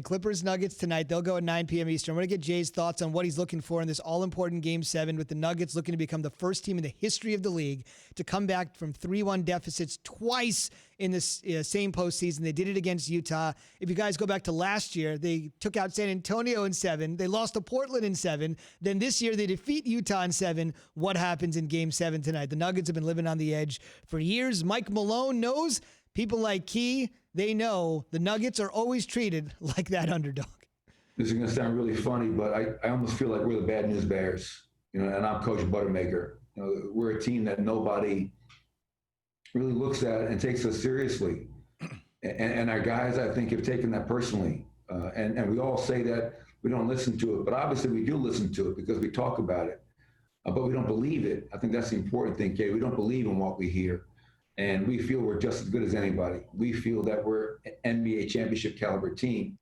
Clippers Nuggets tonight. They'll go at 9 p.m. Eastern. We're going to get Jay's thoughts on what he's looking for in this all-important Game 7 with the Nuggets looking to become the first team in the history of the league to come back from 3-1 deficits twice in this same postseason. They did it against Utah. If you guys go back to last year, they took out San Antonio in 7. They lost to Portland in 7. Then this year they defeat Utah in 7. What happens in Game 7 tonight? The Nuggets have been living on the edge for years. Mike Malone knows. People like Key, they know the Nuggets are always treated like that underdog. This is going to sound really funny, but I almost feel like we're the bad news bears, and I'm Coach Buttermaker. We're a team that nobody really looks at and takes us seriously. And our guys, I think, have taken that personally. And we all say that we don't listen to it, but obviously we do listen to it because we talk about it. But we don't believe it. I think that's the important thing, Kay. We don't believe in what we hear. And we feel we're just as good as anybody. We feel that we're an NBA championship caliber team.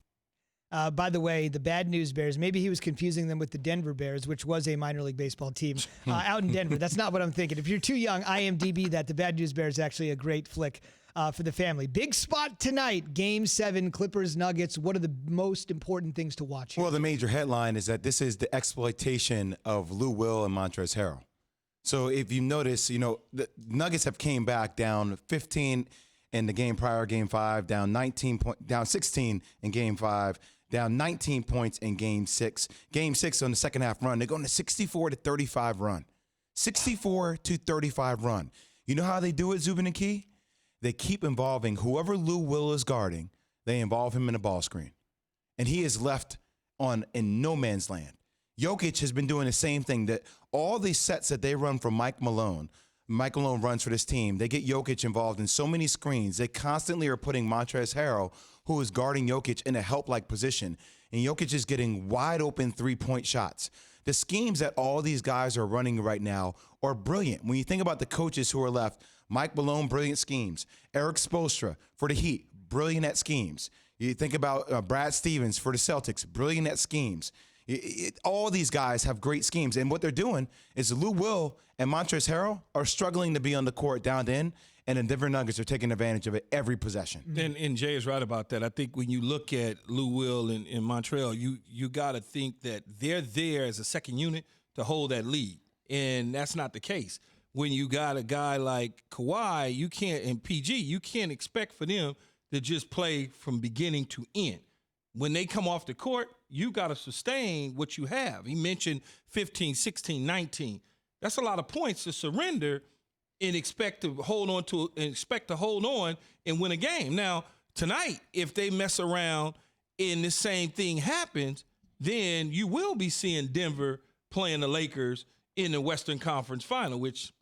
By the way, the Bad News Bears, maybe he was confusing them with the Denver Bears, which was a minor league baseball team out in Denver. That's not what I'm thinking. If you're too young, IMDb that. The Bad News Bears is actually a great flick for the family. Big spot tonight, Game 7, Clippers Nuggets. What are the most important things to watch here? Well, the major headline is that this is the exploitation of Lou Will and Montrezl Harrell. So if you notice, the Nuggets have came back down 15 in the game prior, Game 5, down 16 in Game 5, down 19 points in Game 6. Game 6 on the second half run, they're going to 64-35 run. 64-35 run. You know how they do it, Zubin and Key? They keep involving whoever Lou Will is guarding, they involve him in a ball screen. And he is left in no man's land. Jokic has been doing the same thing, that all these sets that they run from Mike Malone runs for this team. They get Jokic involved in so many screens. They constantly are putting Montrezl Harrell, who is guarding Jokic, in a help-like position. And Jokic is getting wide-open three-point shots. The schemes that all these guys are running right now are brilliant. When you think about the coaches who are left, Mike Malone, brilliant schemes. Eric Spoelstra for the Heat, brilliant at schemes. You think about Brad Stevens for the Celtics, brilliant at schemes. All these guys have great schemes, and what they're doing is Lou Will and Montrezl Harrell are struggling to be on the court down to end, and the Denver Nuggets are taking advantage of it every possession. And Jay is right about that. I think when you look at Lou Will and Montrezl, you got to think that they're there as a second unit to hold that lead, and that's not the case. When you got a guy like Kawhi, and PG, you can't expect for them to just play from beginning to end. When they come off the court, you got to sustain what you have. He mentioned 15, 16, 19. That's a lot of points to surrender and expect to hold on and win a game. Now, tonight, if they mess around and the same thing happens, then you will be seeing Denver playing the Lakers in the Western Conference Final, which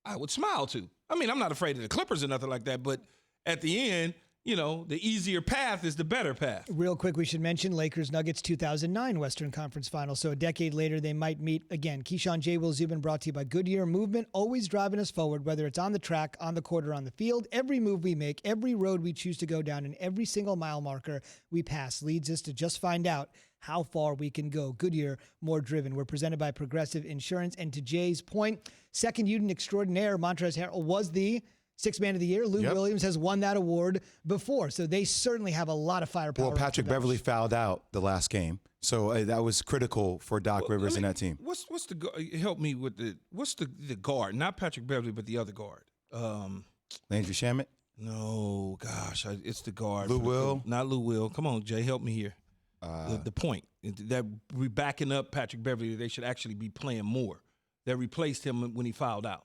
I would smile to. I mean, I'm not afraid of the Clippers or nothing like that, but at the end, the easier path is the better path. Real quick, we should mention Lakers-Nuggets 2009 Western Conference Final. So a decade later, they might meet again. Keyshawn, J. Will, Zubin, brought to you by Goodyear Movement, always driving us forward, whether it's on the track, on the court, or on the field. Every move we make, every road we choose to go down, and every single mile marker we pass leads us to just find out how far we can go. Goodyear, more driven. We're presented by Progressive Insurance. And to Jay's point, second unit extraordinaire, Montrezl Harrell was the Sixth Man of the Year. Lou Williams has won that award before, so they certainly have a lot of firepower. Well, Patrick Beverley fouled out the last game, so that was critical for Doc Rivers and that team. What's the help me with what's the guard? Not Patrick Beverley, but the other guard. Landry Shamet? No, gosh, it's the guard. Lou Will? Not Lou Will. Come on, Jay, help me here. The point that we're backing up Patrick Beverley. They should actually be playing more. That replaced him when he fouled out.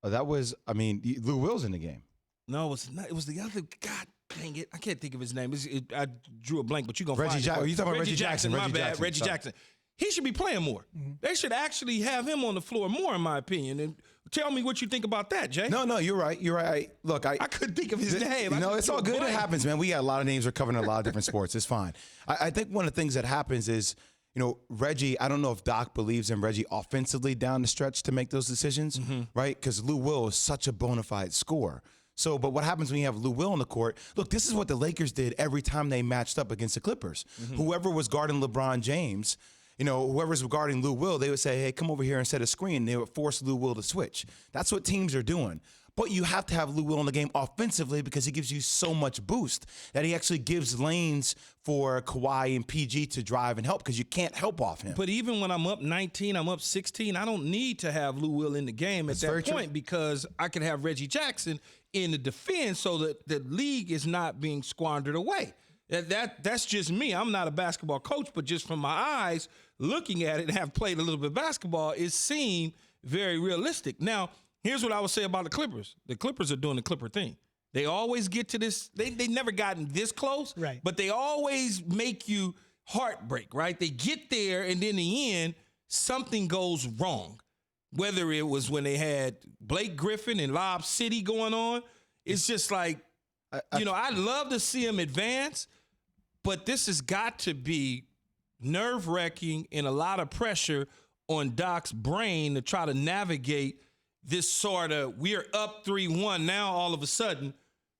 Lou Will's in the game. No, it was the other. God dang it. I can't think of his name. I drew a blank, but you're going to find it. Are you talking about Reggie Jackson? My bad. Reggie Jackson. He should be playing more. Mm-hmm. They should actually have him on the floor more, in my opinion. And tell me what you think about that, Jay. No, you're right. You're right. Look, I couldn't think of his name. It's all good. It happens, man. We got a lot of names. We're covering a lot of different sports. It's fine. I think one of the things that happens is, Reggie, I don't know if Doc believes in Reggie offensively down the stretch to make those decisions, right? Because Lou Will is such a bona fide scorer. So, but what happens when you have Lou Will on the court? Look, this is what the Lakers did every time they matched up against the Clippers. Whoever was guarding LeBron James, whoever's guarding Lou Will, they would say, hey, come over here and set a screen. They would force Lou Will to switch. That's what teams are doing. But you have to have Lou Will in the game offensively because he gives you so much boost that he actually gives lanes for Kawhi and PG to drive and help because you can't help off him. But even when I'm up 19, I'm up 16, I don't need to have Lou Will in the game at that point because I can have Reggie Jackson in the defense so that the league is not being squandered away. That's just me. I'm not a basketball coach, but just from my eyes looking at it and have played a little bit of basketball, it seemed very realistic. Now, here's what I would say about the Clippers. The Clippers are doing the Clipper thing. They always get to this. They never gotten this close, right? But they always make you heartbreak, right? They get there, and then in the end, something goes wrong. Whether it was when they had Blake Griffin and Lob City going on, it's just like, I'd love to see them advance, but this has got to be nerve-wracking and a lot of pressure on Doc's brain to try to navigate this sort of, we're up 3-1. Now, all of a sudden,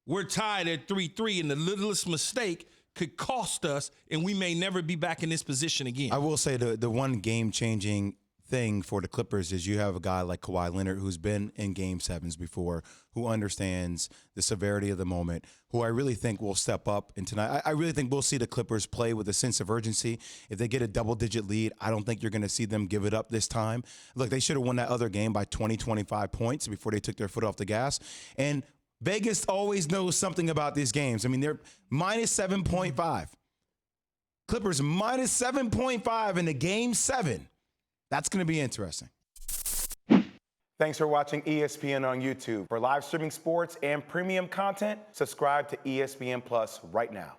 we're tied at 3-3, and the littlest mistake could cost us, and we may never be back in this position again. I will say the one game-changing thing for the Clippers is you have a guy like Kawhi Leonard who's been in Game 7s before, who understands the severity of the moment, who I really think will step up. And tonight, I really think we'll see the Clippers play with a sense of urgency. If they get a double-digit lead, I don't think you're going to see them give it up this time. Look, they should have won that other game by 20, 25 points before they took their foot off the gas. And Vegas always knows something about these games. I mean, they're minus 7.5. Clippers minus 7.5 in the Game 7. That's going to be interesting. Thanks for watching ESPN on YouTube. For live streaming sports and premium content, subscribe to ESPN Plus right now.